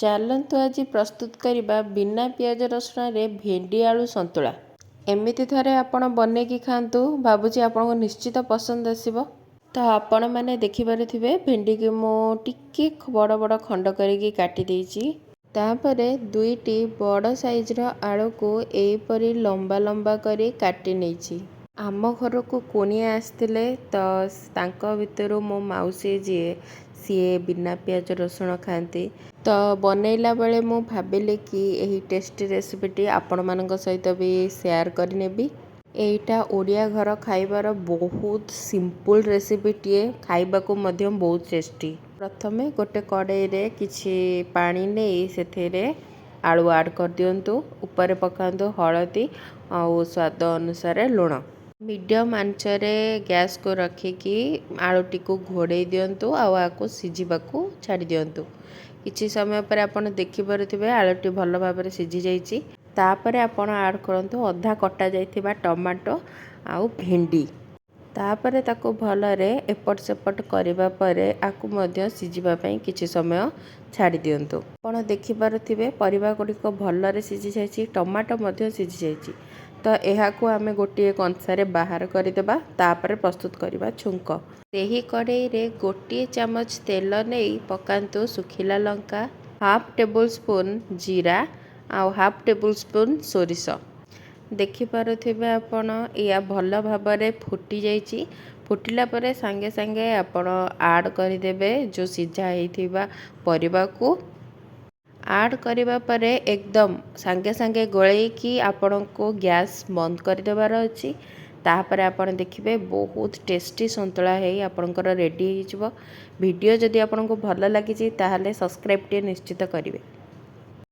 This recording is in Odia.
ଚାଲନ୍ତୁ ଆଜି ପ୍ରସ୍ତୁତ କରିବା ବିନା ପିଆଜ ରସୁଣରେ ଭେଣ୍ଡି ଆଳୁ ସନ୍ତୁଳା। ଏମିତି ଥରେ ଆପଣ ବନେଇକି ଖାଆନ୍ତୁ, ଭାବୁଛି ଆପଣଙ୍କୁ ନିଶ୍ଚିତ ପସନ୍ଦ ଆସିବ। ତ ଆପଣମାନେ ଦେଖିପାରୁଥିବେ ଭେଣ୍ଡିକି ମୁଁ ଟିକେ ବଡ଼ ବଡ଼ ଖଣ୍ଡ କରିକି କାଟି ଦେଇଛି। ତାପରେ ଦୁଇଟି ବଡ଼ ସାଇଜ୍ର ଆଳୁକୁ ଏହିପରି ଲମ୍ବା ଲମ୍ବା କରି କାଟି ନେଇଛି। ଆମ ଘରକୁ କୁଣିଆ ଆସିଥିଲେ, ତ ତାଙ୍କ ଭିତରୁ ମୋ ମାଉସୀ ଯିଏ ସିଏ ବିନା ପିଆଜ ରସୁଣ ଖାଆନ୍ତି। ତ ବନେଇଲା ବେଳେ ମୁଁ ଭାବିଲି କି ଏହି ଟେଷ୍ଟି ରେସିପିଟି ଆପଣମାନଙ୍କ ସହିତ ବି ସେୟାର କରିନେବି। ଏଇଟା ଓଡ଼ିଆ ଘର ଖାଇବାର ବହୁତ ସିମ୍ପଲ୍ ରେସିପିଟିଏ, ଖାଇବାକୁ ମଧ୍ୟ ବହୁତ ଟେଷ୍ଟି। ପ୍ରଥମେ ଗୋଟେ କଡ଼େଇରେ କିଛି ପାଣି ନେଇ ସେଥିରେ ଆଳୁ ଆଡ଼୍ କରିଦିଅନ୍ତୁ। ଉପରେ ପକାନ୍ତୁ ହଳଦୀ ଆଉ ସ୍ୱାଦ ଅନୁସାରେ ଲୁଣ। ମିଡ଼ିୟମ୍ ଆଞ୍ଚରେ ଗ୍ୟାସ୍କୁ ରଖିକି ଆଳୁଟିକୁ ଘୋଡ଼େଇ ଦିଅନ୍ତୁ ଆଉ ଆକୁ ସିଝିବାକୁ ଛାଡ଼ି ଦିଅନ୍ତୁ। କିଛି ସମୟ ପରେ ଆପଣ ଦେଖିପାରୁଥିବେ ଆଳୁଟି ଭଲ ଭାବରେ ସିଝି ଯାଇଛି। ତାପରେ ଆପଣ ଆଡ଼୍ କରନ୍ତୁ ଅଧା କଟା ଯାଇଥିବା ଟମାଟୋ ଆଉ ଭେଣ୍ଡି। ତାପରେ ତାକୁ ଭଲରେ ଏପଟ ସେପଟ କରିବା ପରେ ଆକୁ ମଧ୍ୟ ସିଝିବା ପାଇଁ କିଛି ସମୟ ଛାଡ଼ି ଦିଅନ୍ତୁ। ଆପଣ ଦେଖିପାରୁଥିବେ ପରିବା ଗୁଡ଼ିକ ଭଲରେ ସିଝି ଯାଇଛି, ଟମାଟୋ ମଧ୍ୟ ସିଝି ଯାଇଛି। ତ ଏହାକୁ ଆମେ ଗୋଟିଏ କଂସାରେ ବାହାର କରିଦେବା। ତାପରେ ପ୍ରସ୍ତୁତ କରିବା ଛୁଙ୍କ। ସେହି କଡ଼େଇରେ ଗୋଟିଏ ଚାମଚ ତେଲ ନେଇ ପକାନ୍ତୁ ଶୁଖିଲା ଲଙ୍କା, ହାଫ୍ ଟେବୁଲ୍ ସ୍ପୁନ୍ ଜିରା ଆଉ ହାଫ୍ ଟେବୁଲ୍ ସ୍ପୁନ୍ ସୋରିଷ। ଦେଖିପାରୁଥିବେ ଆପଣ ଏହା ଭଲ ଭାବରେ ଫୁଟି ଯାଇଛି। ଫୁଟିଲା ପରେ ସାଙ୍ଗେ ସାଙ୍ଗେ ଆପଣ ଆଡ଼୍ କରିଦେବେ ଯେଉଁ ସିଝା ହେଇଥିବା ପରିବାକୁ। ଆଡ଼୍ କରିବା ପରେ ଏକଦମ ସାଙ୍ଗେ ସାଙ୍ଗେ ଗୋଳେଇକି ଆପଣଙ୍କୁ ଗ୍ୟାସ୍ ବନ୍ଦ କରିଦେବାର ଅଛି। ତାପରେ ଆପଣ ଦେଖିବେ ବହୁତ ଟେଷ୍ଟି ସନ୍ତୁଳା ହେଇ ଆପଣଙ୍କର ରେଡ଼ି ହେଇଯିବ। ଭିଡ଼ିଓ ଯଦି ଆପଣଙ୍କୁ ଭଲ ଲାଗିଛି ତାହେଲେ ସବସ୍କ୍ରାଇବ୍ଟିଏ ନିଶ୍ଚିତ କରିବେ।